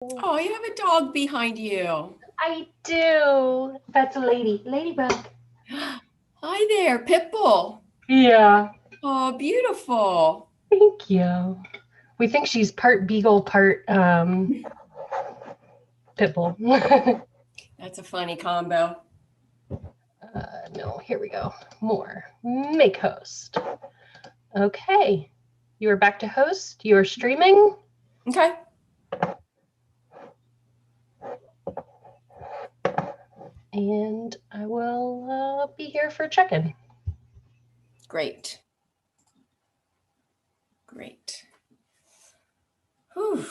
Oh, you have a dog behind you. I do. That's a ladybug. Hi there, Pitbull. Yeah. Oh, beautiful. Thank you. We think she's part beagle, part pit bull. That's a funny combo. No, here we go. More. Make host. Okay. You are back to host. You are streaming. Okay. And I will be here for check-in. Great. Great. Whew.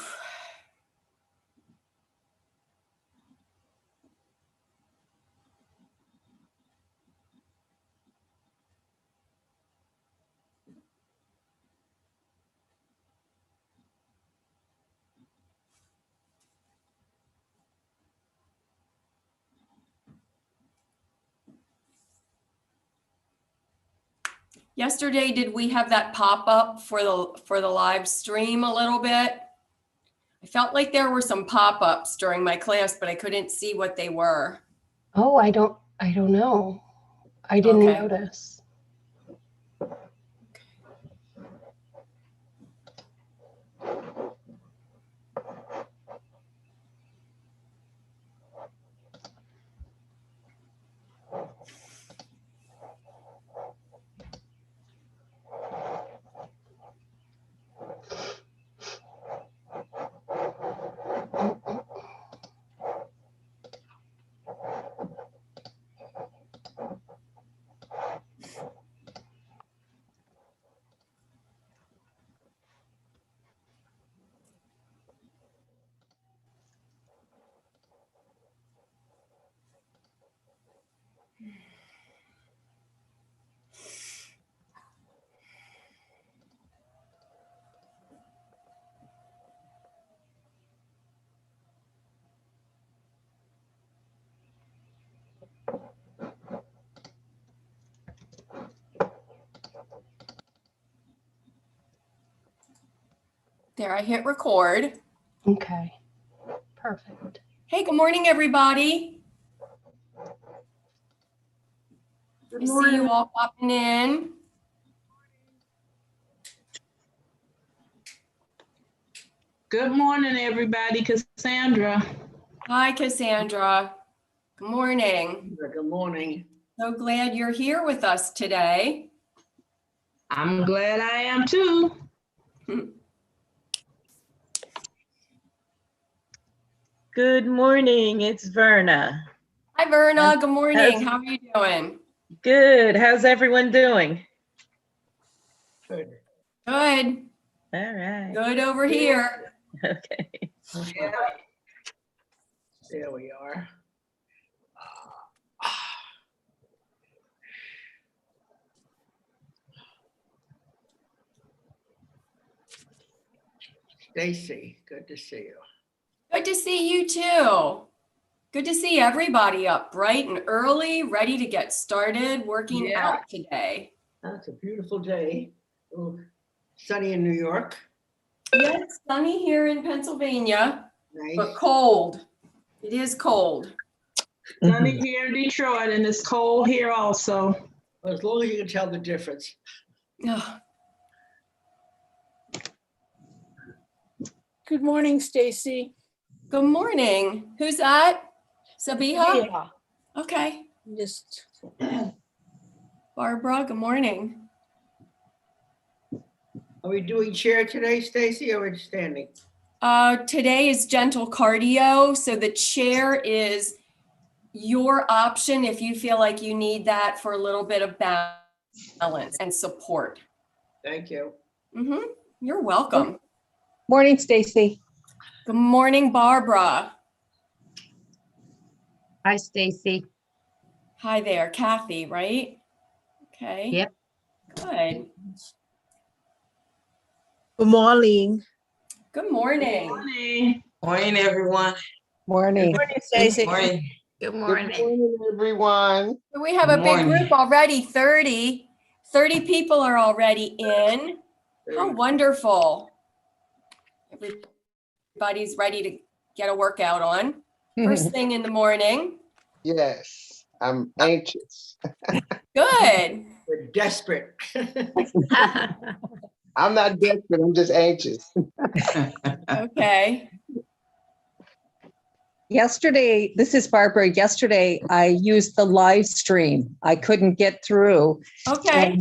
Yesterday, did we have that pop-up for the live stream a little bit? I felt like there were some pop-ups during my class, but I couldn't see what they were. Oh, I don't know. I didn't notice. There, I hit record. Okay, perfect. Hey, good morning, everybody. Good I morning. see you all popping in. Good morning, everybody. Cassandra. Hi, Cassandra. Good morning. Good morning. So glad you're here with us today. I'm glad I am too. Good morning, it's Verna. Hi, Verna. Good morning. How are you doing? Good. How's everyone doing? Good. Good. All right. Good over here. Okay. Yeah. There we are. Stacy, good to see you. Good to see you too. Good to see everybody up bright and early, ready to get started working out today. That's a beautiful day. Ooh, sunny in New York. Yeah, it's sunny here in Pennsylvania, Nice. but cold. It is cold. Sunny here in Detroit, and it's cold here also. Well, as long as you can tell the difference. Ugh. Good morning, Stacy. Good morning. Who's that? Sabiha? Yeah. Okay. Just Barbara, good morning. Are we doing chair today, Stacy, or are we standing? Today is gentle cardio, so the chair is your option if you feel like you need that for a little bit of balance and support. Thank you. You're welcome. morning, Stacy. Good morning, Barbara. Hi, Stacy. Hi there, Kathy, right? Okay. Yep. Good. Good morning. Good morning. Morning. Morning, everyone. Morning. Good morning, Stacy. Morning. Good Good morning. morning, everyone. So we have Good a big morning. group already, 30 people are already in. How wonderful. Everybody's ready to get a workout on first thing in the morning. Yes, I'm anxious. Good. We're desperate. I'm not desperate, I'm just anxious. Okay. Yesterday, this is Barbara. Yesterday, I used the live stream. I couldn't get through. Okay.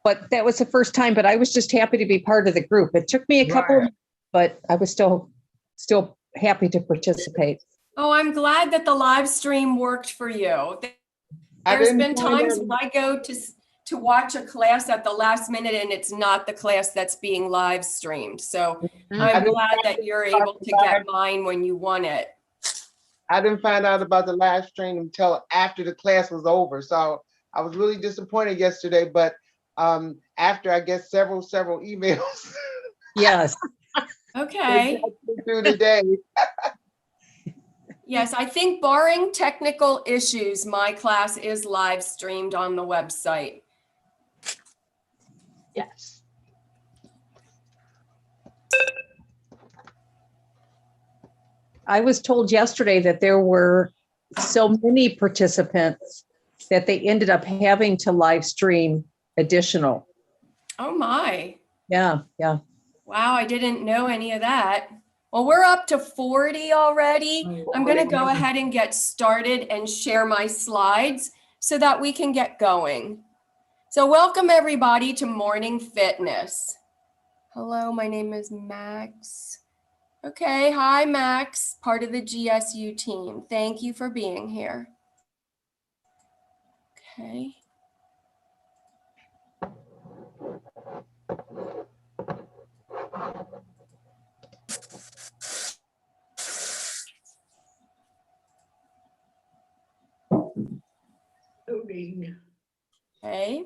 But that was the first time, but I was just happy to be part of the group. It took me a couple, Right. but I was still happy to participate. Oh, I'm glad that the live stream worked for you. I There's didn't been find times out- when I go to watch a class at the last minute and it's not the class that's being live streamed. So I I'm didn't glad that you're able to get mine when you want it. I didn't find out about the live stream until after the class was over. So I was really disappointed yesterday, but after I get several emails Yes. Okay. through the day. Yes, I think barring technical issues, my class is live streamed on the website. Yes. I was told yesterday that there were so many participants that they ended up having to live stream additional. Oh my. Yeah, yeah. Wow, I didn't know any of that. Well, we're up to 40 already. I'm going to go ahead and get started and share my slides so that we can get going. So welcome everybody to Morning Fitness. Hello, my name is Max. Okay, hi Max, part of the GSU team. Thank you for being here. Okay. Loading. Okay.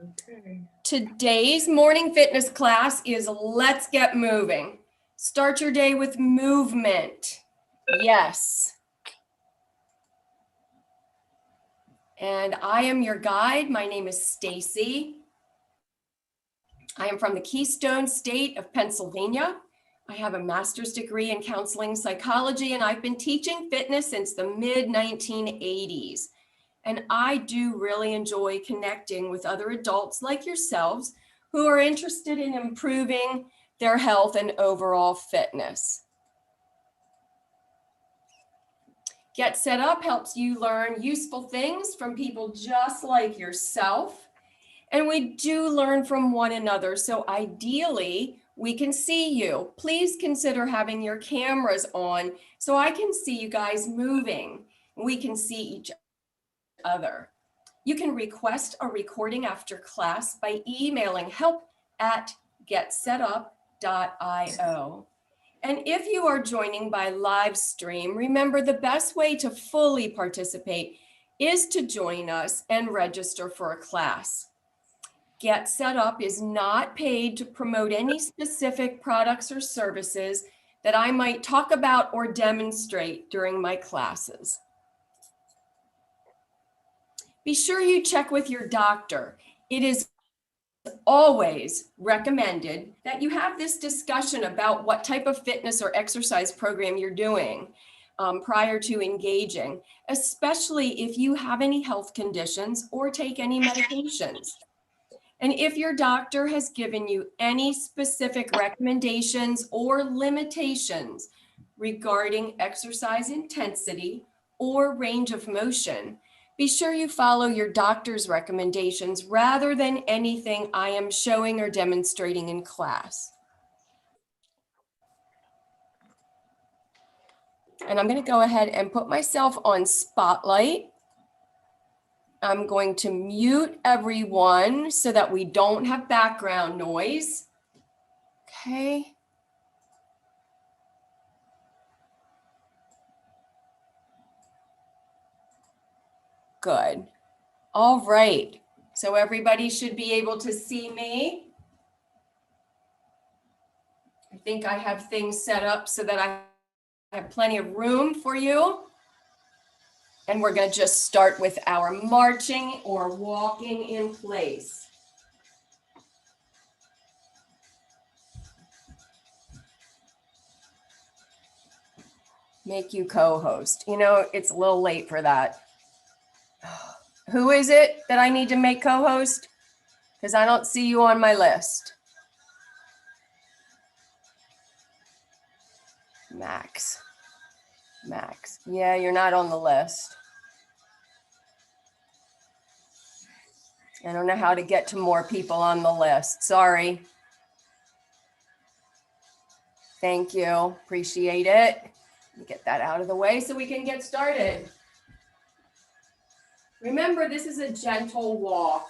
Okay. Today's morning fitness class is Let's Get Moving. Start your day with movement. Yes. And I am your guide. My name is Stacy. I am from the Keystone State of Pennsylvania. I have a master's degree in counseling psychology, and I've been teaching fitness since the mid-1980s. And I do really enjoy connecting with other adults like yourselves who are interested in improving their health and overall fitness. Get Set Up helps you learn useful things from people just like yourself. And we do learn from one another. So ideally, we can see you. Please consider having your cameras on so I can see you guys moving. We can see each other. You can request a recording after class by emailing help@getsetup.io. And if you are joining by live stream, remember the best way to fully participate is to join us and register for a class. Get Set Up is not paid to promote any specific products or services that I might talk about or demonstrate during my classes. Be sure you check with your doctor. It is always recommended that you have this discussion about what type of fitness or exercise program you're doing prior to engaging, especially if you have any health conditions or take any medications. And if your doctor has given you any specific recommendations or limitations regarding exercise intensity or range of motion, be sure you follow your doctor's recommendations rather than anything I am showing or demonstrating in class. And I'm going to go ahead and put myself on Spotlight. I'm going to mute everyone so that we don't have background noise. Okay. Good. All right. So everybody should be able to see me. I think I have things set up so that I have plenty of room for you. And we're going to just start with our marching or walking in place. make you co-host. You know, it's a little late for that. Who is it that I need to make co-host? Because I don't see you on my list. Max. Yeah, you're not on the list. I don't know how to get to more people on the list. Sorry. Thank you. Appreciate it. Let me get that out of the way so we can get started. Remember, this is a gentle walk.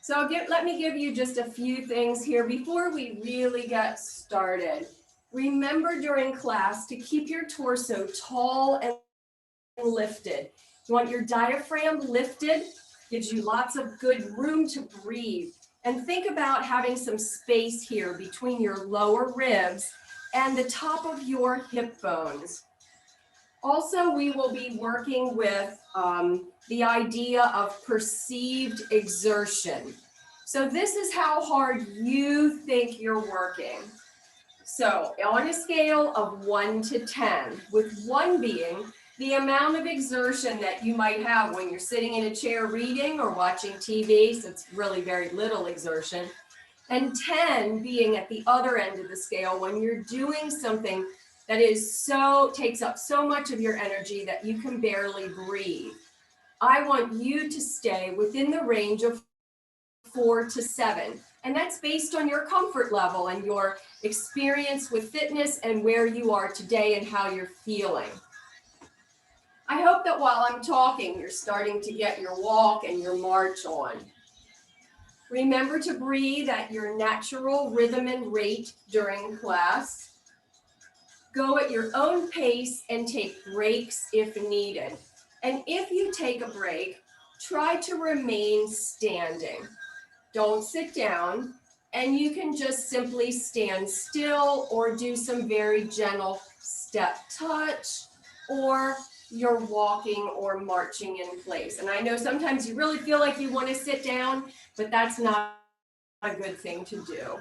So let me give you just a few things here before we really get started. Remember during class to keep your torso tall and lifted. You want your diaphragm lifted, gives you lots of good room to breathe. And think about having some space here between your lower ribs and the top of your hip bones. Also, we will be working with the idea of perceived exertion. So this is how hard you think you're working. So on a scale of 1 to 10, with 1 being the amount of exertion that you might have when you're sitting in a chair reading or watching TV, so it's really very little exertion, and 10 being at the other end of the scale when you're doing something that takes up so much of your energy that you can barely breathe. I want you to stay within the range of 4 to 7. And that's based on your comfort level and your experience with fitness and where you are today and how you're feeling. I hope that while I'm talking, you're starting to get your walk and your march on. Remember to breathe at your natural rhythm and rate during class. Go at your own pace and take breaks if needed. And if you take a break, try to remain standing. Don't sit down, and you can just simply stand still or do some very gentle step touch, or you're walking or marching in place. And I know sometimes you really feel like you want to sit down, but that's not a good thing to do.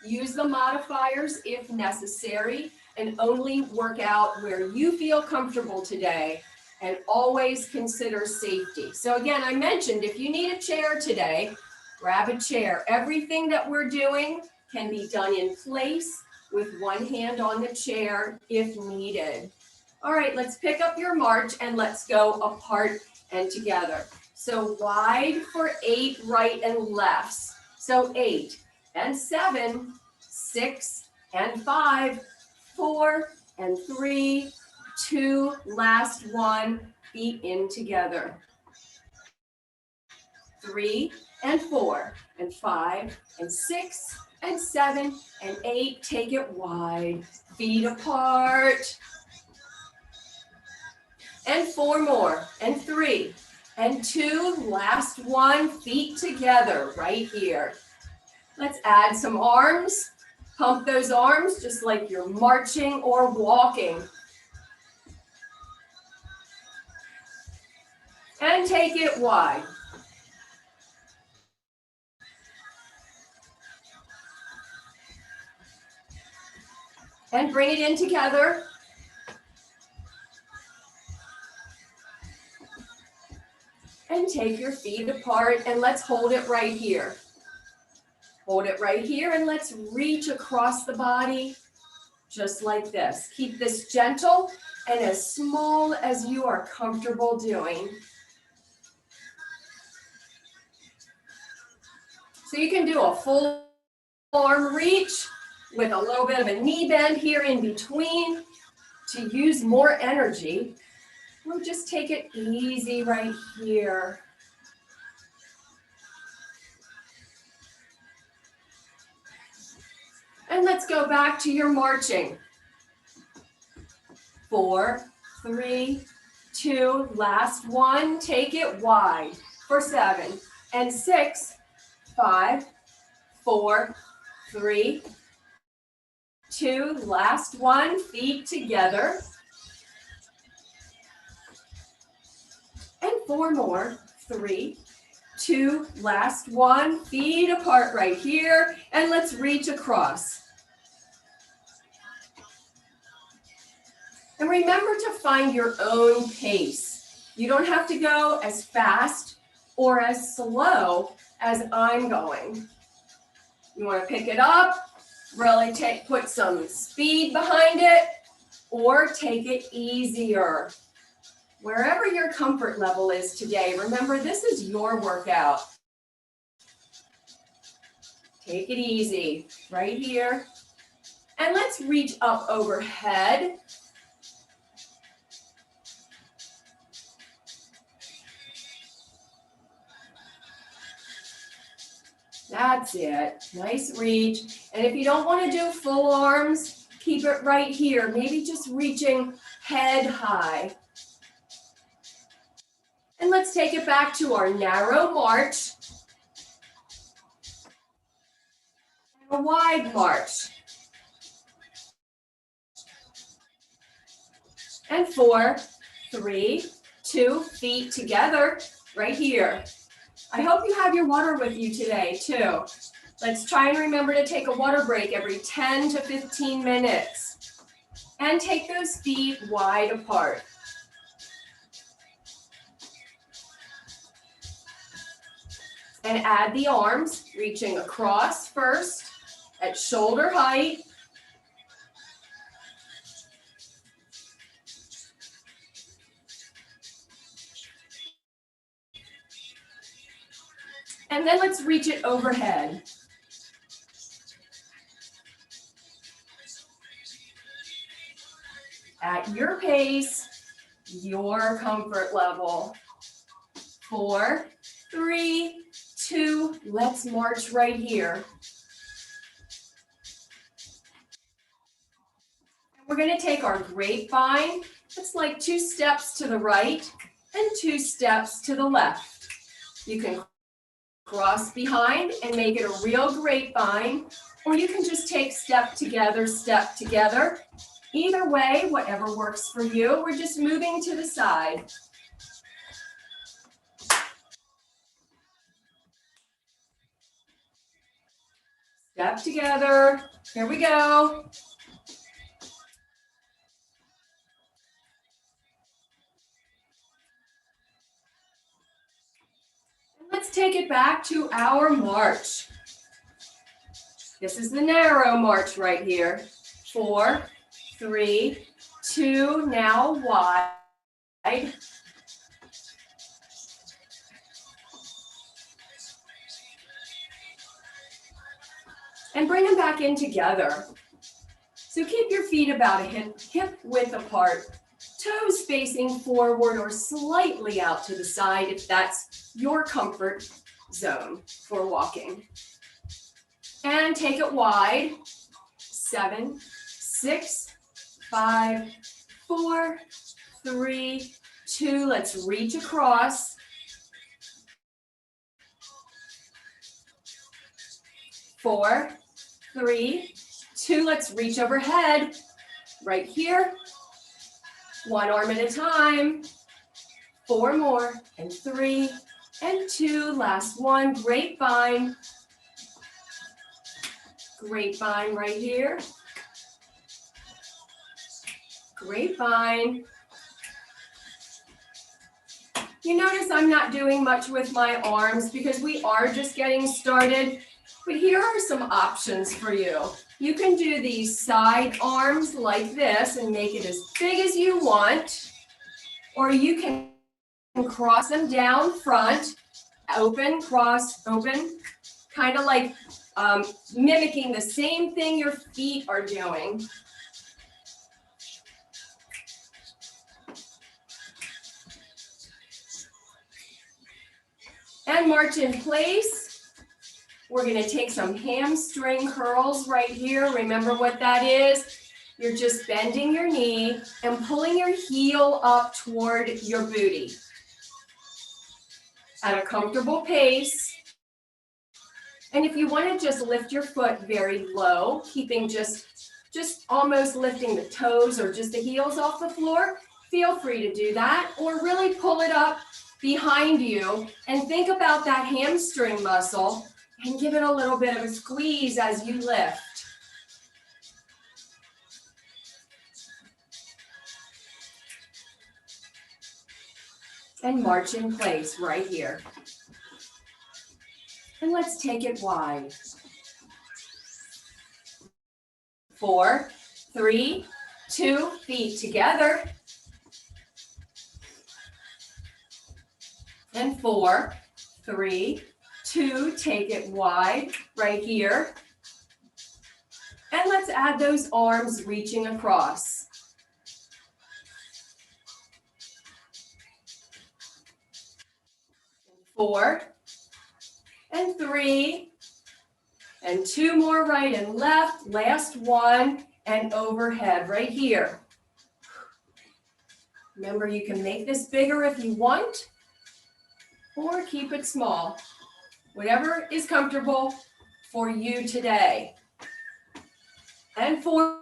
Use the modifiers if necessary, and only work out where you feel comfortable today, and always consider safety. So again, I mentioned if you need a chair today, grab a chair. Everything that we're doing can be done in place with one hand on the chair if needed. All right, let's pick up your march and let's go apart and together. So wide for 8 right and lefts. So 8 and 7, 6 and 5, 4 and 3, 2, last one, feet in together. 3 and 4 and 5 and 6 and 7 and 8. Take it wide, feet apart. And 4 more, and 3 and 2, last one, feet together right here. Let's add some arms. Pump those arms just like you're marching or walking. And take it wide. And bring it in together. And take your feet apart and let's hold it right here. Hold it right here and let's reach across the body just like this. Keep this gentle and as small as you are comfortable doing. So you can do a full arm reach with a little bit of a knee bend here in between to use more energy. We'll just take it easy right here. And let's go back to your marching. 4, 3, 2, last one, take it wide for 7 and 6, 5, 4, 3, 2, last one, feet together. And 4 more, 3, 2, last one, feet apart right here, and let's reach across. And remember to find your own pace. You don't have to go as fast or as slow as I'm going. You want to pick it up, really put some speed behind it, or take it easier. Wherever your comfort level is today, remember this is your workout. Take it easy, right here. And let's reach up overhead. That's it, nice reach. And if you don't want to do full arms, keep it right here. Maybe just reaching head high. And let's take it back to our narrow march. And a wide march. And 4, 3, 2, feet together, right here. I hope you have your water with you today too. Let's try and remember to take a water break every 10 to 15 minutes. And take those feet wide apart. And add the arms, reaching across first at shoulder height. And then let's reach it overhead. At your pace, your comfort level. 4, 3, 2, let's march right here. We're going to take our grapevine. It's like 2 steps to the right and 2 steps to the left. You can cross behind and make it a real grapevine, or you can just take step together, step together. Either way, whatever works for you, we're just moving to the side. Step together, here we go. Let's take it back to our march. This is the narrow march right here. 4, 3, 2, now wide. And bring them back in together. So keep your feet about a hip width apart, toes facing forward or slightly out to the side if that's your comfort zone for walking. And take it wide. 7, 6, 5, 4, 3, 2. Let's reach across. 4, 3, 2. Let's reach overhead. Right here. 1 arm at a time. 4 more, and 3, and 2. Last one, grapevine. Grapevine right here. Grapevine. You notice I'm not doing much with my arms because we are just getting started, but here are some options for you. You can do these side arms like this and make it as big as you want, or you can cross them down front, open, cross, open, kind of like mimicking the same thing your feet are doing. And march in place. We're going to take some hamstring curls right here. Remember what that is? You're just bending your knee and pulling your heel up toward your booty. At a comfortable pace. And if you want to just lift your foot very low, keeping just almost lifting the toes or just the heels off the floor, feel free to do that, or really pull it up behind you and think about that hamstring muscle and give it a little bit of a squeeze as you lift. And march in place right here. And let's take it wide. 4, 3, 2, feet together. And 4, 3, 2, take it wide right here. And let's add those arms reaching across. 4, and 3, and 2 more right and left, last one, and overhead right here. Remember, you can make this bigger if you want, or keep it small. Whatever is comfortable for you today. And 4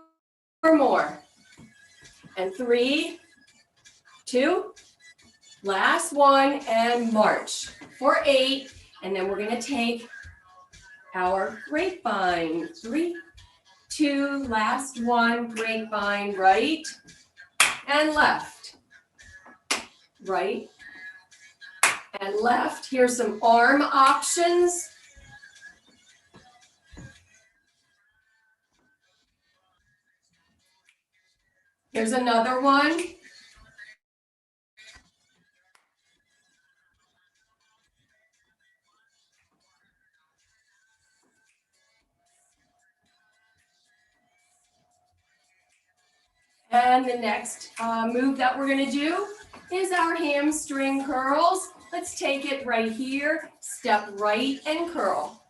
more. And 3, 2, last one, and march for 8. And then we're going to take our grapevine. 3, 2, last one, grapevine, right and left. Right and left. Here's some arm options. Here's another one. And the next move that we're going to do is our hamstring curls. Let's take it right here. Step right and curl.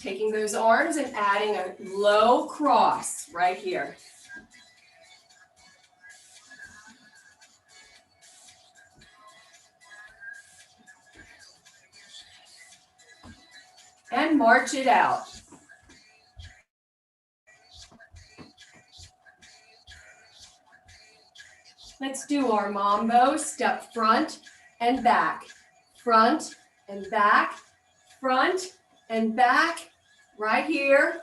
Taking those arms and adding a low cross right here. And march it out. Let's do our mambo. Step front and back, front and back, front and back, right here.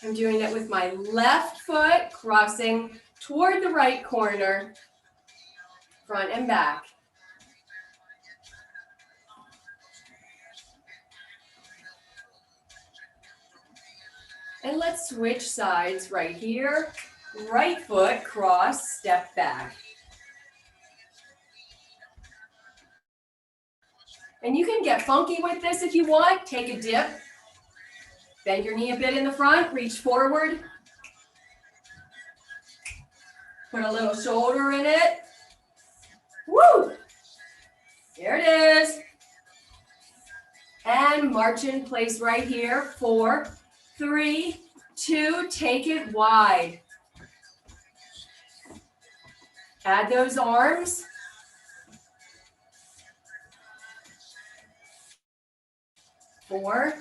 I'm doing it with my left foot, crossing toward the right corner, front and back. And let's switch sides right here. Right foot, cross, step back. And you can get funky with this if you want. Take a dip. Bend your knee a bit in the front, reach forward. Put a little shoulder in it. Woo! There it is. And march in place right here. 4, 3, 2, take it wide. Add those arms. 4,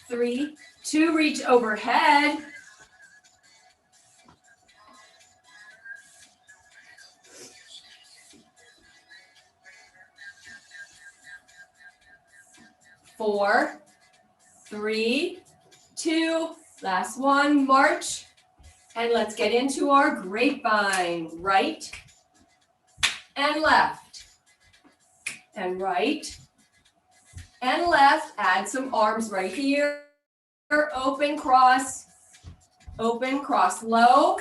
3, 2, reach overhead. Four, 3, 2, last one, march. And let's get into our grapevine. Right and left and right and left. Add some arms right here. Open, cross low.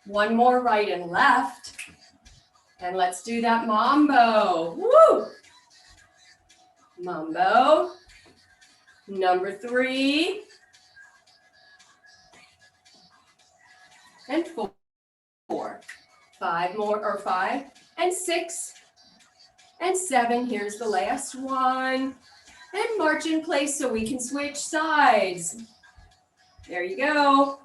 One more right and left. And let's do that mambo. Woo! Mambo. Number 3. And 4. 5 more, or 5 and 6 and 7. Here's the last one. And march in place so we can switch sides. There you go.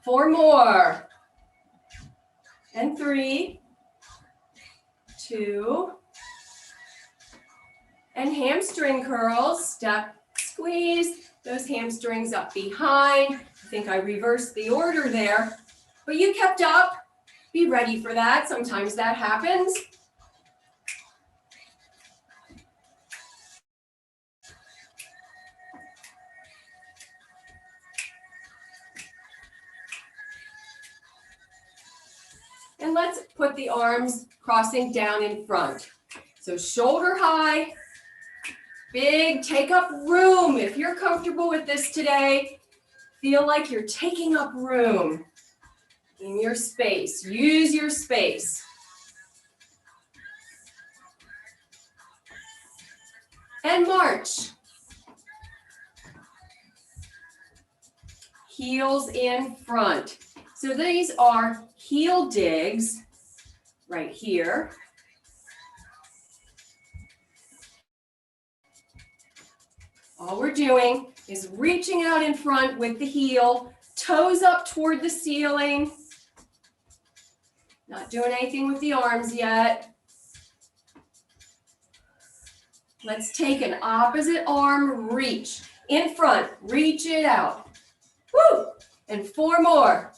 Four more. And 3, 2. And hamstring curls. Step, squeeze those hamstrings up behind. I think I reversed the order there. but you kept up. Be ready for that. Sometimes that happens. And let's put the arms crossing down in front. So shoulder high, big, take up room. If you're comfortable with this today, feel like you're taking up room in your space. Use your space. And march. Heels in front. So these are heel digs right here. All we're doing is reaching out in front with the heel, toes up toward the ceiling. Not doing anything with the arms yet. Let's take an opposite arm reach in front, reach it out. Woo! And 4 more.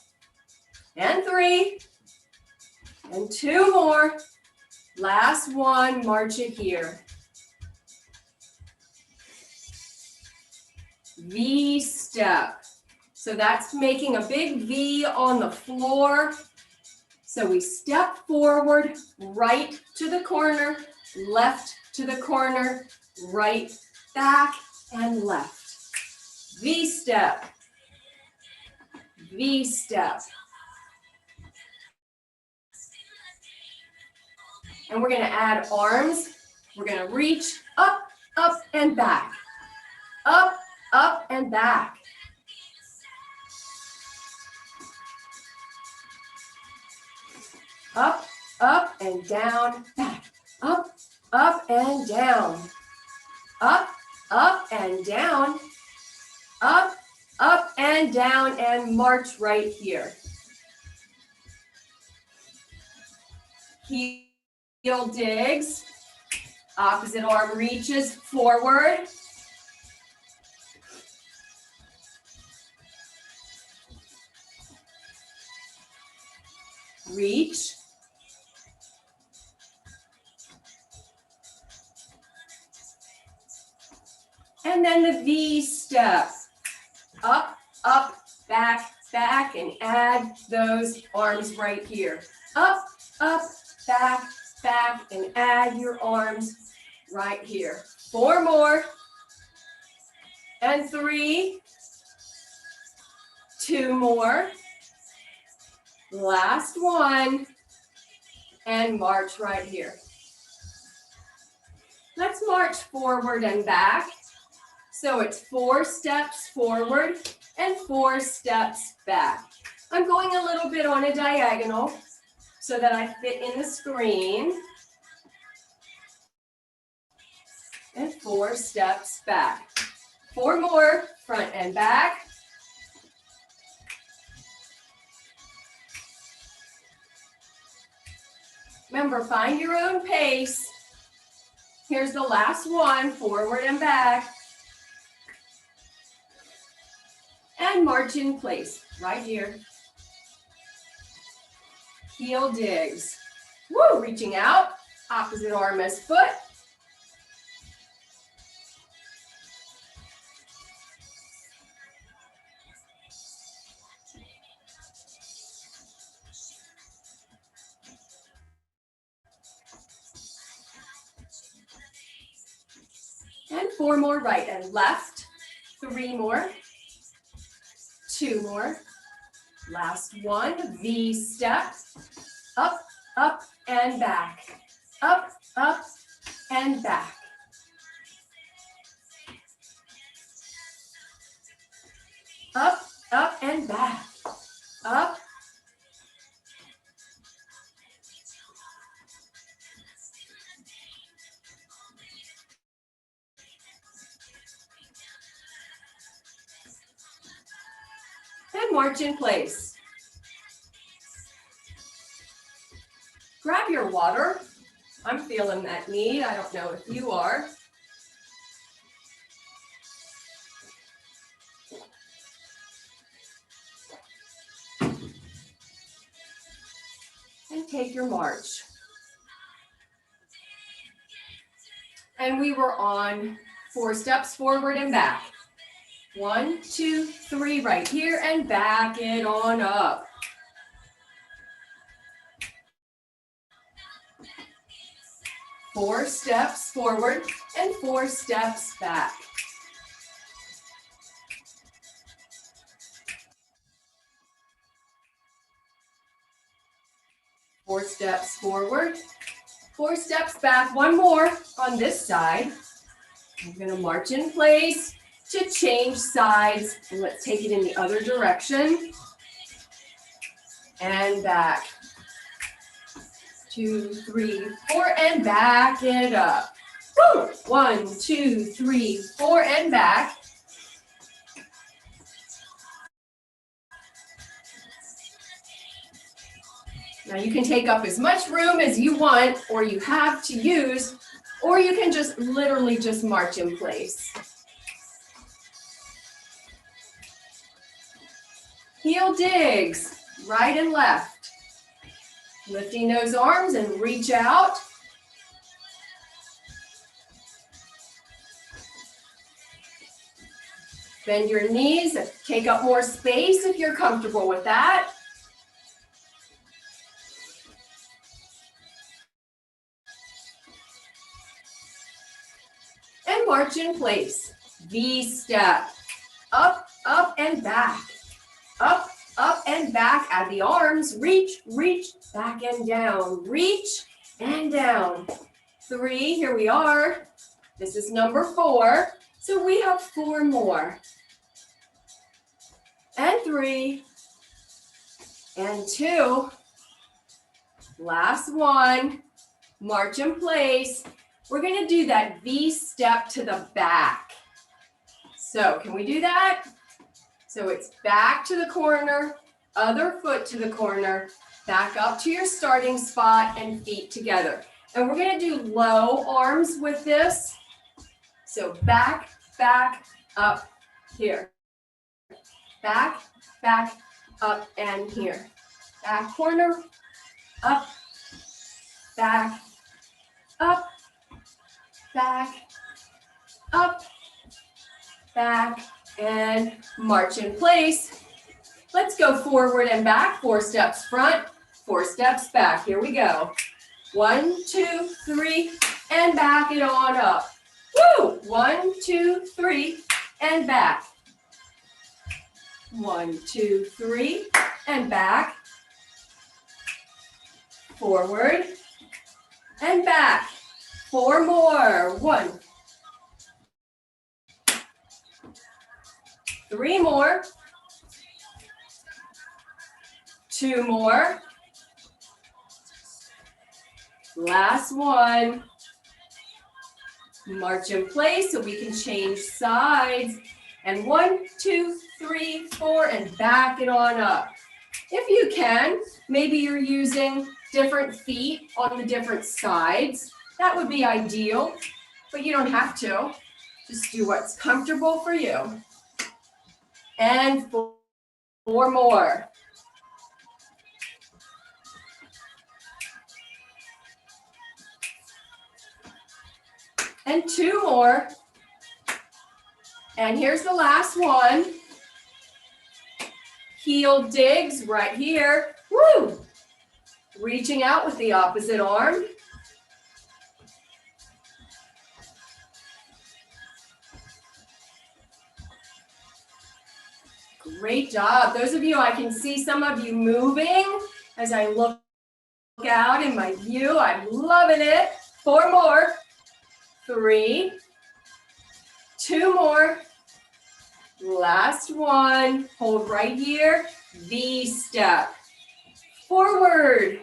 And 3. And 2 more. Last one, march it here. V step. So that's making a big V on the floor. So we step forward, right to the corner, left to the corner, right, back, and left. V step. V step. And we're going to add arms. We're going to reach up, up, and back. Up, up, and back. Up, up, and down, back. Up, up, and down. Up, up, and down. Up, up, and down, and march right here. Heel digs. Opposite arm reaches forward. Reach. And then the V step. Up, up, back, back, and add those arms right here. Up, up, back, back, and add your arms right here. 4 more. And 3. 2 more. Last one. And march right here. Let's march forward and back. So it's 4 steps forward and 4 steps back. I'm going a little bit on a diagonal so that I fit in the screen. And 4 steps back. 4 more, front and back. Remember, find your own pace. Here's the last one, forward and back. And march in place, right here. Heel digs. Woo, reaching out, opposite arm as foot. And 4 more, right and left. 3 more. 2 more. Last one, V step. Up, up, and back. Up, up, and back. Up, up, and back. Up. And march in place. Grab your water. I'm feeling that need. I don't know if you are. take your march. And we were on 4 steps forward and back. 1, 2, 3, right here, and back it on up. Four steps forward and 4 steps back. Four steps forward, 4 steps back. One more on this side. I'm going to march in place to change sides. And let's take it in the other direction. And back. 2, 3, 4, and back it up. Woo! 1, 2, 3, 4, and back. Now you can take up as much room as you want or you have to use, or you can just literally just march in place. Heel digs, right and left. Lifting those arms and reach out. Bend your knees, take up more space if you're comfortable with that. And march in place. V step. Up, up, and back. Up, up, and back. Add the arms. Reach, reach, back and down. Reach and down. 3, here we are. This is number 4. So we have 4 more. And 3. And 2. Last one. March in place. We're going to do that V step to the back. So can we do that? So it's back to the corner, other foot to the corner, back up to your starting spot and feet together. And we're going to do low arms with this. So back, back, up, here. Back, back, up, and here. Back corner, up, back, up, back, up, back, and march in place. Let's go forward and back. 4 steps front, 4 steps back. Here we go. 1, 2, 3, and back it on up. Woo! 1, 2, 3, and back. 1, 2, 3, and back. Forward and back. 4 more. 1, 3 more. 2 more. Last one. March in place so we can change sides. And 1, 2, 3, 4, and back it on up. If you can, maybe you're using different feet on the different sides. That would be ideal, but you don't have to. Just do what's comfortable for you. And 4 more. And 2 more. And here's the last one. Heel digs right here. Woo! Reaching out with the opposite arm. Great job. Those of you, I can see some of you moving as I look out in my view. I'm loving it. 4 more. 3. 2 more. Last one. Hold right here. V step. Forward.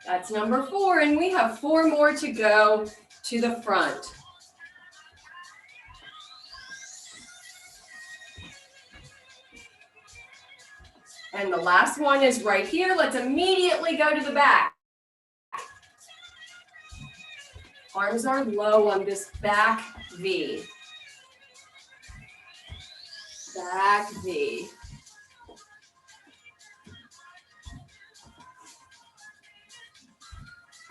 That's number 4, and we have 4 more to go to the front. And the last one is right here. Let's immediately go to the back. Arms are low on this back V. back V.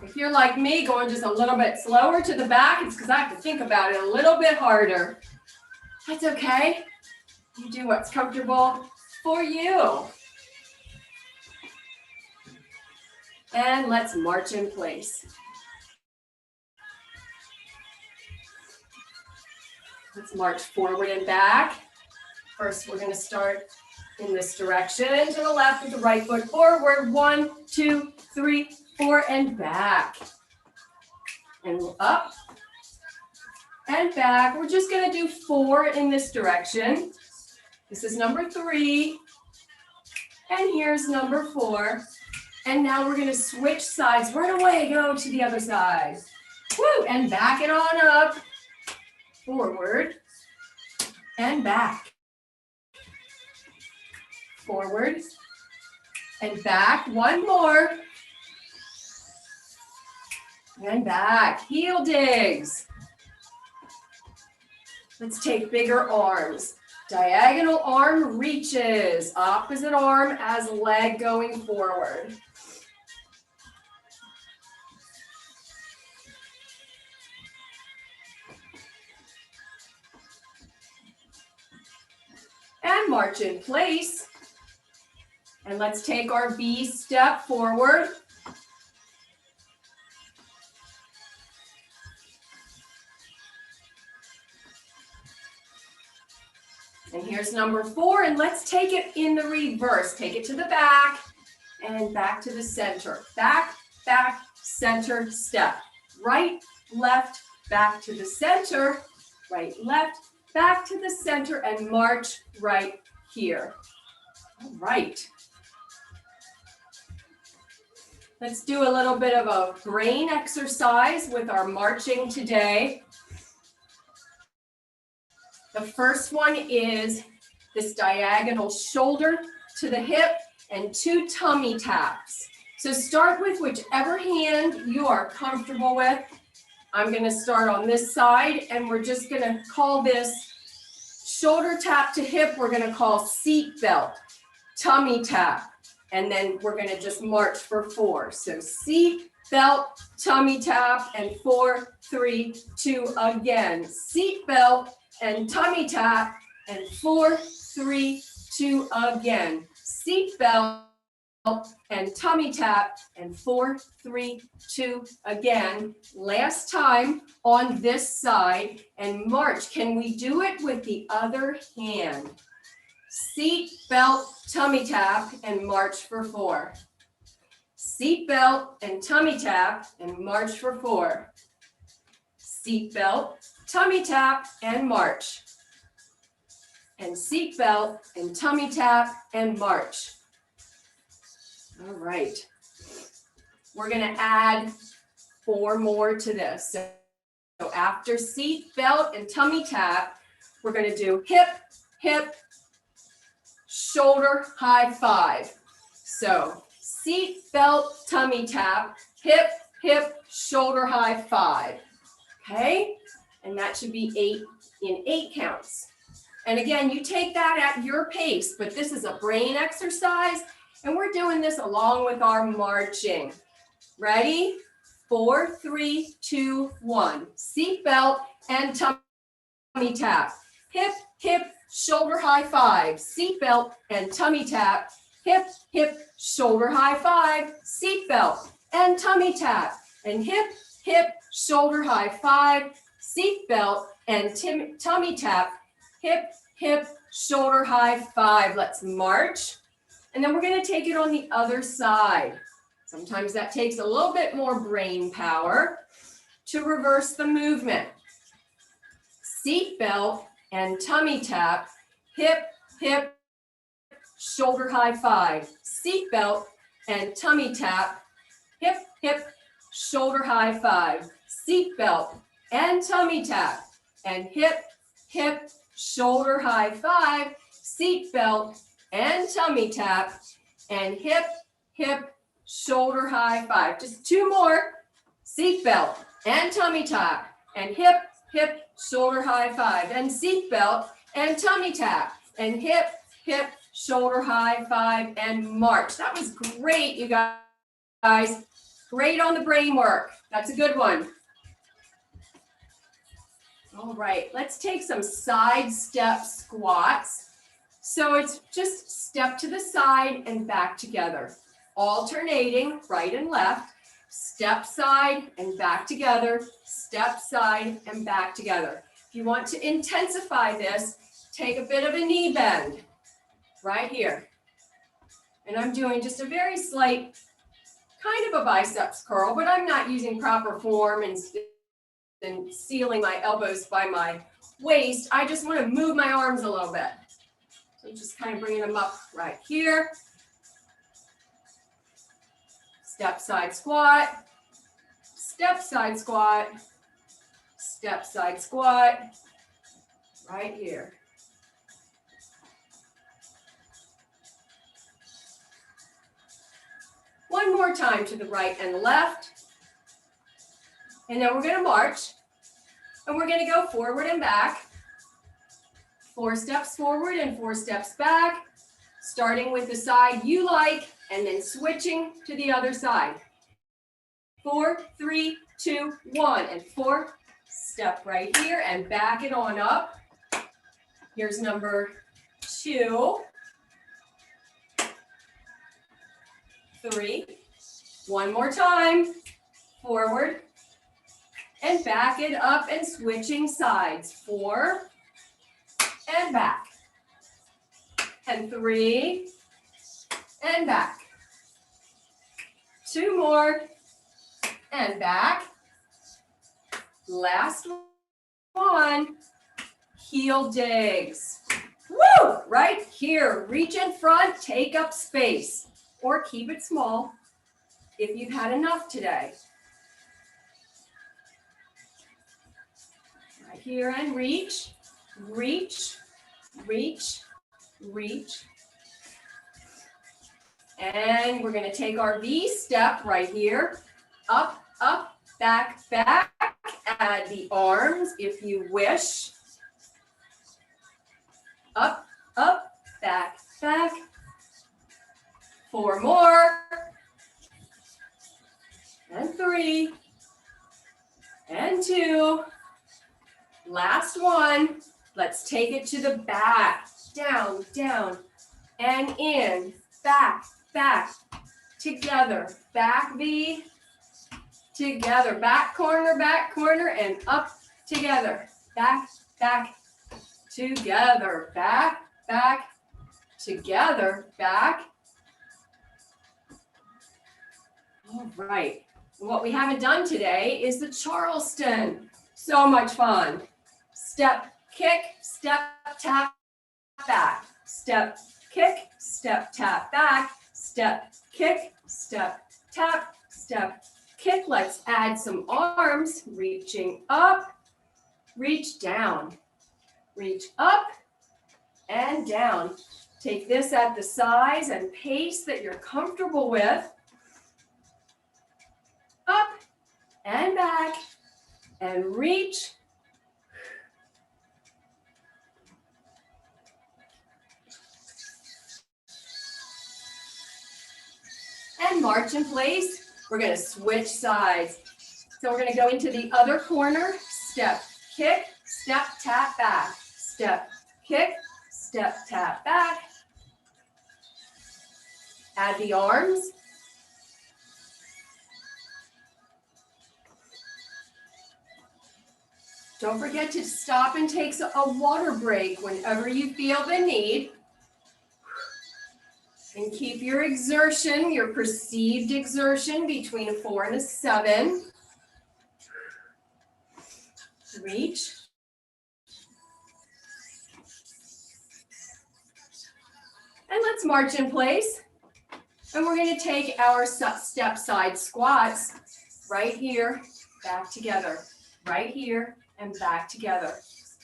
If you're like me, going just a little bit slower to the back, it's because I have to think about it a little bit harder. That's okay. You do what's comfortable for you. And let's march in place. Let's march forward and back. First, we're going to start in this direction, to the left with the right foot forward. 1, 2, 3, 4, and back. And up and back. We're just going to do 4 in this direction. This is number 3. And here's number 4. And now we're going to switch sides. Right away, go to the other side. Woo! And back it on up. Forward and back. Forward and back. One more. And back. Heel digs. Let's take bigger arms. Diagonal arm reaches. Opposite arm as leg going forward. And march in place. And let's take our V step forward. And here's number 4, and let's take it in the reverse. Take it to the back and back to the center. Back, back, center, step. Right, left, back to the center. Right, left, back to the center, and march right here. All right. Let's do a little bit of a brain exercise with our marching today. The first one is this diagonal shoulder to the hip and 2 tummy taps. So start with whichever hand you are comfortable with. I'm going to start on this side, and we're just going to call this shoulder tap to hip. We're going to call seat belt, tummy tap, and then we're going to just march for 4. So seat belt, tummy tap, and 4, 3, 2 again. Seat belt and tummy tap, and 4, 3, 2 again. Seat belt and tummy tap, and 4, 3, 2 again. Last time on this side, and march. Can we do it with the other hand? Seat belt, tummy tap, and march for 4. Seat belt and tummy tap, and march for 4. Seat belt, tummy tap, and march. And seat belt and tummy tap and march. All right. We're going to add 4 more to this. So after seat belt and tummy tap, we're going to do hip, hip, shoulder, high 5. So seat belt, tummy tap, hip, hip, shoulder, high 5. Okay? And that should be 8 in 8 counts. And again, you take that at your pace, but this is a brain exercise, and we're doing this along with our marching. Ready? 4, 3, 2, 1. Seat belt and tummy tap. Hip, hip, shoulder, high 5. Seat belt and tummy tap. Hip, hip, shoulder, high 5. Seat belt and tummy tap. And hip, hip, shoulder, high 5. Seat belt and tummy tap. Hip, hip, shoulder, high 5. Let's march. And then we're going to take it on the other side. Sometimes that takes a little bit more brain power to reverse the movement. Seat belt and tummy tap. Hip, hip, shoulder, high 5. Seat belt and tummy tap. Hip, hip, shoulder, high 5. Seat belt and tummy tap. And hip, hip, shoulder, high 5. Seat belt and tummy tap. And hip, hip, shoulder, high 5. Just 2 more. Seat belt and tummy tap. And hip, hip, shoulder, high 5. And seat belt and tummy tap. And hip, hip, shoulder high five, and march. That was great, you guys. Great on the brain work. That's a good one. All right, let's take some side step squats. So it's just step to the side and back together, alternating right and left, step side and back together, step side and back together. If you want to intensify this, take a bit of a knee bend right here. And I'm doing just a very slight kind of a biceps curl, but I'm not using proper form and sealing my elbows by my waist. I just want to move my arms a little bit. So just kind of bringing them up right here. Step side squat, step side squat, step side squat, right here. One more time to the right and left. And then we're going to march. And we're going to go forward and back. 4 steps forward and 4 steps back. Starting with the side you like and then switching to the other side. 4, 3, 2, 1, and 4. Step right here and back it on up. Here's number 2. 3. One more time. Forward and back it up and switching sides. 4 and back. And 3 and back. 2 more and back. Last one. Heel digs. Woo! Right here. Reach in front, take up space. Or keep it small if you've had enough today. Right here and reach, reach, reach, reach. And we're going to take our V step right here. Up, up, back, back. Add the arms if you wish. Up, up, back, back. 4 more, and 3, and 2, last one. Let's take it to the back, down, down, and in, back, back, together, back V, together, back corner, and up, together, back, back, together, back, back, together, back. All right, what we haven't done today is the Charleston. So much fun. Step, kick, step, tap, back. Step, kick, step, tap, back. Step, kick, step, tap, step, kick. Let's add some arms. Reaching up, reach down. Reach up and down. Take this at the size and pace that you're comfortable with. Up and back and reach. And march in place. We're going to switch sides. So we're going to go into the other corner. Step, kick, step, tap, back. Step, kick, step, tap, back. Add the arms. Don't forget to stop and take a water break whenever you feel the need. And keep your exertion, your perceived exertion, between a 4 and a 7. Reach. And let's march in place. And we're going to take our step side squats right here, back together, right here, and back together,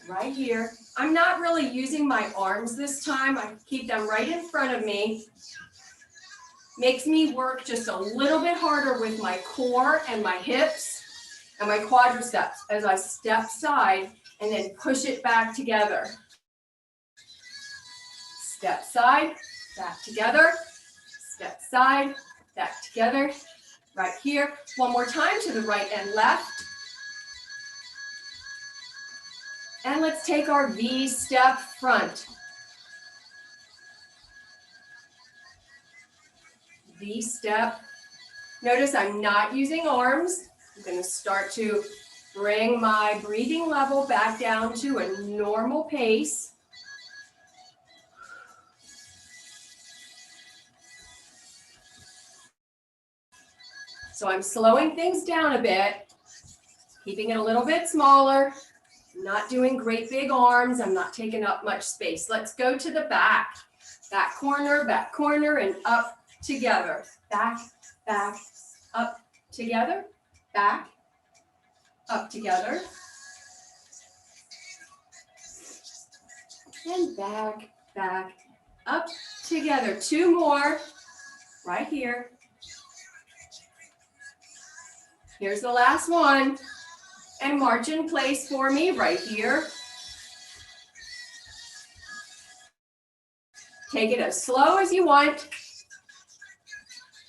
right here. I'm not really using my arms this time. I keep them right in front of me. Makes me work just a little bit harder with my core and my hips and my quadriceps as I step side and then push it back together. step side, back together, step side, back together, right here. One more time to the right and left. And let's take our V step front. V step. Notice I'm not using arms. I'm going to start to bring my breathing level back down to a normal pace. So I'm slowing things down a bit, keeping it a little bit smaller. I'm not doing great big arms. I'm not taking up much space. Let's go to the back. Back corner, and up together. Back, up together. Back, up together. And back, up together. Two more right here. Here's the last one. And march in place for me right here. Take it as slow as you want,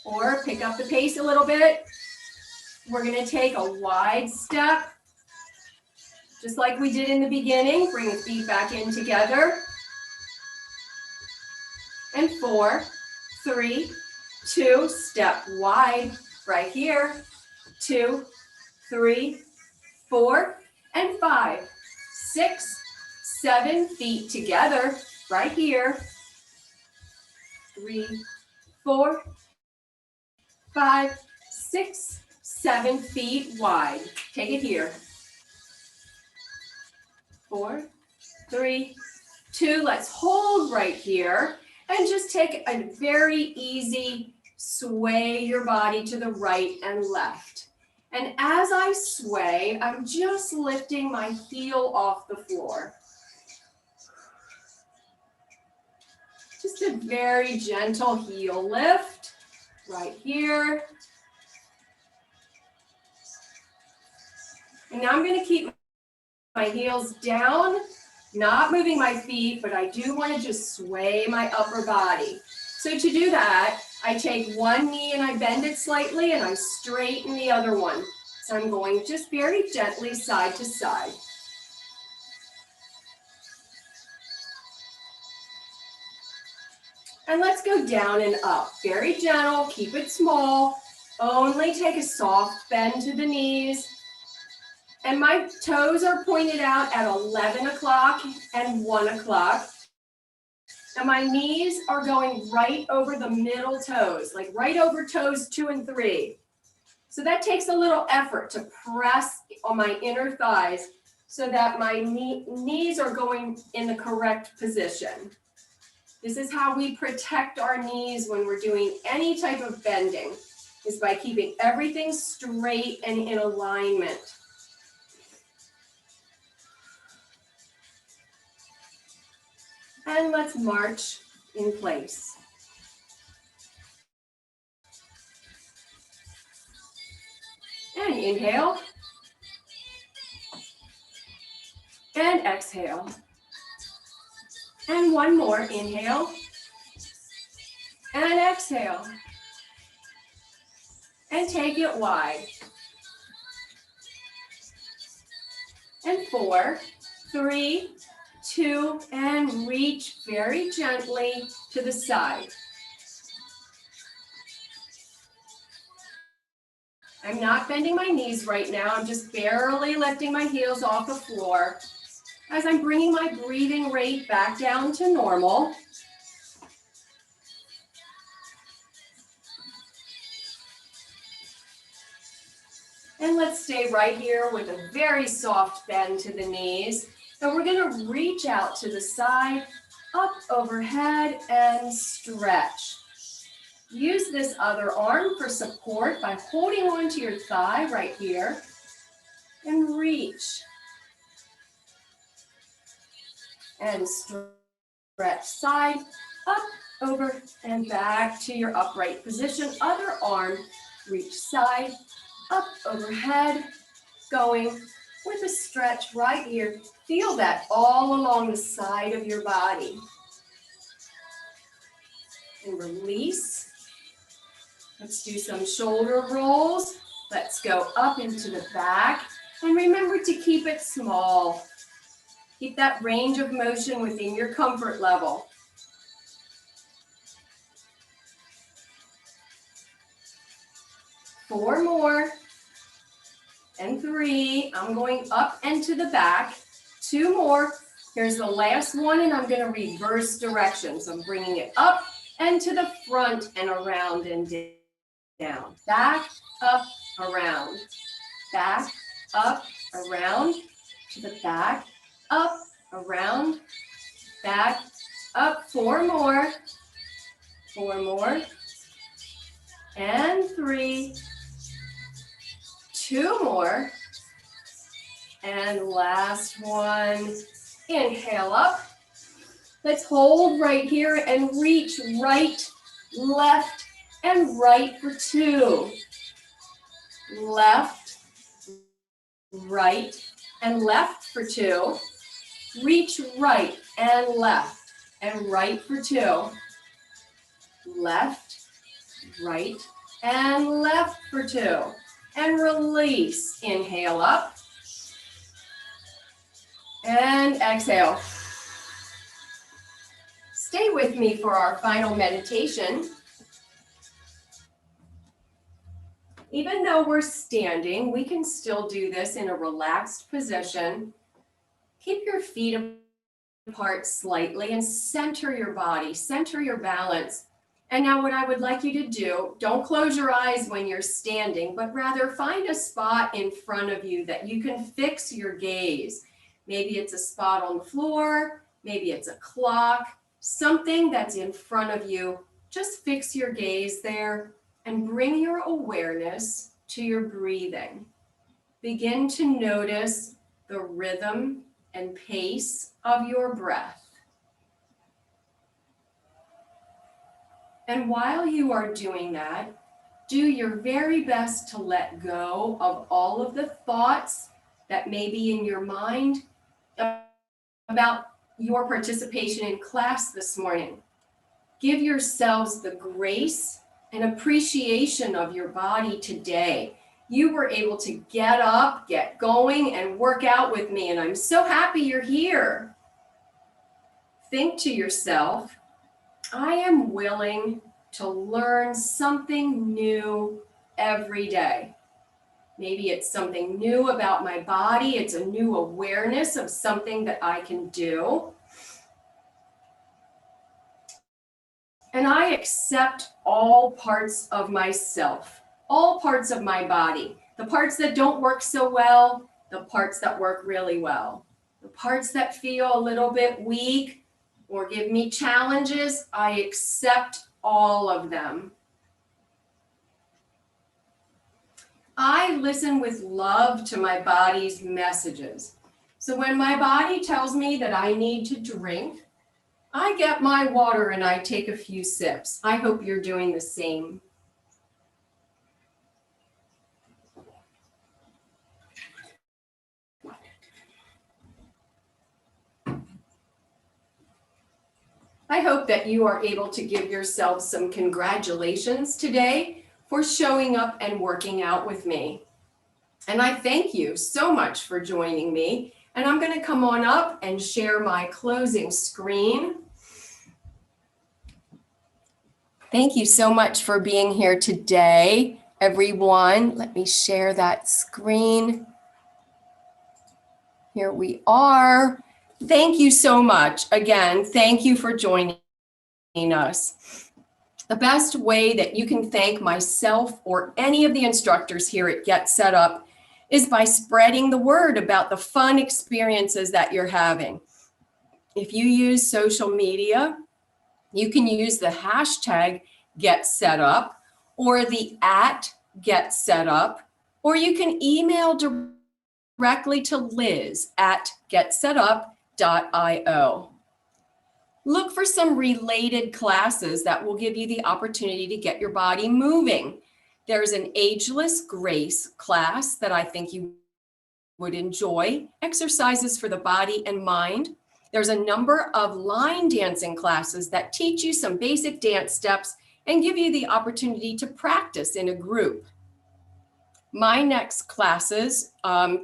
or pick up the pace a little bit. We're going to take a wide step, just like we did in the beginning. Bring the feet back in together. And 4, 3, 2, step wide right here. 2, 3, 4, and 5, 6, 7 feet together right here. 3, 4, 5, 6, 7 feet wide. Take it here. 4, 3, 2. Let's hold right here and just take a very easy sway your body to the right and left. And as I sway, I'm just lifting my heel off the floor. Just a very gentle heel lift right here. And now I'm going to keep my heels down, not moving my feet, but I do want to just sway my upper body. So to do that, I take one knee and I bend it slightly and I straighten the other one. So I'm going just very gently side to side. And let's go down and up. Very gentle, keep it small. Only take a soft bend to the knees. And my toes are pointed out at 11 o'clock and 1 o'clock. And my knees are going right over the middle toes, like right over toes 2 and 3. So that takes a little effort to press on my inner thighs so that my knees are going in the correct position. This is how we protect our knees when we're doing any type of bending, is by keeping everything straight and in alignment. And let's march in place. And inhale. And exhale. And one more, inhale. And exhale. And take it wide. And 4, 3, 2, and reach very gently to the side. I'm not bending my knees right now. I'm just barely lifting my heels off the floor as I'm bringing my breathing rate back down to normal. And let's stay right here with a very soft bend to the knees. And we're going to reach out to the side, up overhead, and stretch. Use this other arm for support by holding on to your thigh right here and reach. And stretch side, up, over, and back to your upright position. Other arm, reach side, up, overhead, going with a stretch right here. Feel that all along the side of your body. and release. Let's do some shoulder rolls. Let's go up into the back. And remember to keep it small. Keep that range of motion within your comfort level. Four more. And three. I'm going up and to the back. Two more. Here's the last one, and I'm going to reverse directions. I'm bringing it up and to the front and around and down. Back, up, around. Back, up, around, to the back, up, around, back, up. Four more. Four more. And three. Two more. And last one. Inhale up. Let's hold right here and reach right, left, and right for two. Left, right, and left for two. Reach right and right for two. Left, right, and left for two. And release. Inhale up. And exhale. Stay with me for our final meditation. Even though we're standing, we can still do this in a relaxed position. Keep your feet apart slightly and center your body, center your balance. And now what I would like you to do, don't close your eyes when you're standing, but rather find a spot in front of you that you can fix your gaze. Maybe it's a spot on the floor, maybe it's a clock, something that's in front of you. Just fix your gaze there and bring your awareness to your breathing. Begin to notice the rhythm and pace of your breath. And while you are doing that, do your very best to let go of all of the thoughts that may be in your mind about your participation in class this morning. Give yourselves the grace and appreciation of your body today. You were able to get up, get going, and work out with me, and I'm so happy you're here. Think to yourself, I am willing to learn something new every day. Maybe it's something new about my body. It's a new awareness of something that I can do. And I accept all parts of myself, all parts of my body, the parts that don't work so well, the parts that work really well, the parts that feel a little bit weak or give me challenges. I accept all of them. I listen with love to my body's messages. So when my body tells me that I need to drink, I get my water and I take a few sips. I hope you're doing the same. I hope that you are able to give yourself some congratulations today for showing up and working out with me. And I thank you so much for joining me. And I'm going to come on up and share my closing screen. Thank you so much for being here today, everyone. Let me share that screen. Here we are. Thank you so much. Again, thank you for joining us. The best way that you can thank myself or any of the instructors here at GetSetUp is by spreading the word about the fun experiences that you're having. If you use social media, you can use the hashtag GetSetUp or the @GetSetUp, or you can email directly to Liz at getsetup.io. Look for some related classes that will give you the opportunity to get your body moving. There's an Ageless Grace class that I think you would enjoy, exercises for the body and mind. There's a number of line dancing classes that teach you some basic dance steps and give you the opportunity to practice in a group. My next classes,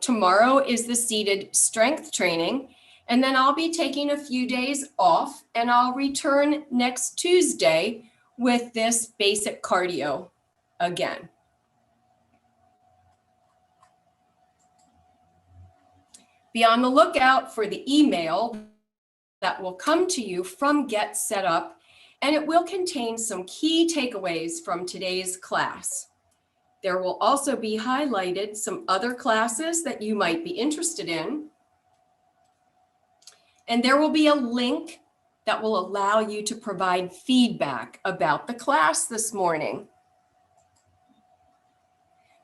tomorrow is the seated strength training, and then I'll be taking a few days off and I'll return next Tuesday with this basic cardio again. Be on the lookout for the email that will come to you from GetSetUp, and it will contain some key takeaways from today's class. There will also be highlighted some other classes that you might be interested in. And there will be a link that will allow you to provide feedback about the class this morning.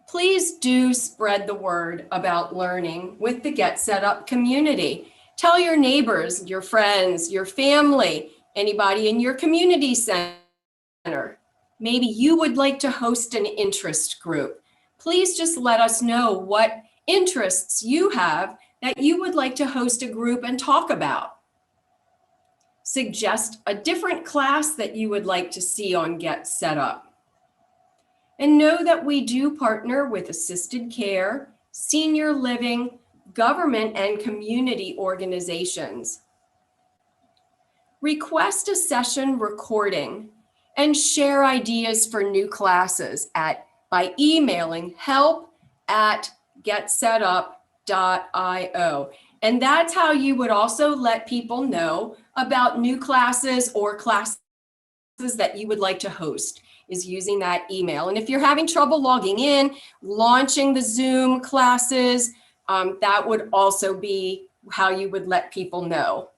Please do spread the word about learning with the GetSetUp community. Tell your neighbors, your friends, your family, anybody in your community center. Maybe you would like to host an interest group. Please just let us know what interests you have that you would like to host a group and talk about. Suggest a different class that you would like to see on GetSetUp. And know that we do partner with assisted care, senior living, government, and community organizations. Request a session recording and share ideas for new classes by emailing help@getsetup.io. And that's how you would also let people know about new classes or classes that you would like to host, is using that email. And if you're having trouble logging in, launching the Zoom classes, that would also be how you would let people know.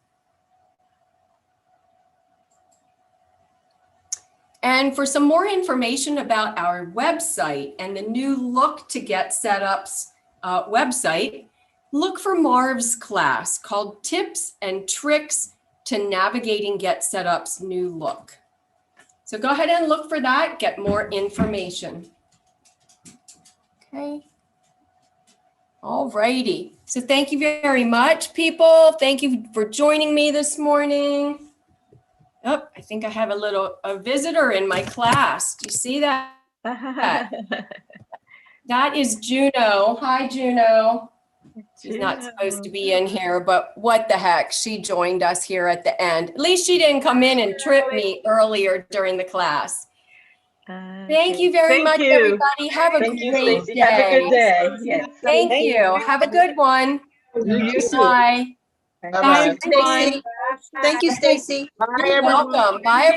And for some more information about our website and the new look to GetSetUp's website, look for Marv's class called Tips and Tricks to Navigating GetSetUp's new look. So go ahead and look for that, get more information. Okay. All righty. So thank you very much, people. Thank you for joining me this morning. Oh, I think I have a visitor in my class. Do you see that? That is Juno. Hi, Juno. She's not supposed to be in here, but what the heck? She joined us here at the end. At least she didn't come in and trip me earlier during the class. Thank you very much, everybody. Have a Thank you, great Stacy. day. Have a good day. Yes. Thank you. Have a good one. You too. Bye. Bye-bye. Bye, everyone. Stacy. Thank you, Stacy. Bye, You're everyone. welcome. Bye, everyone.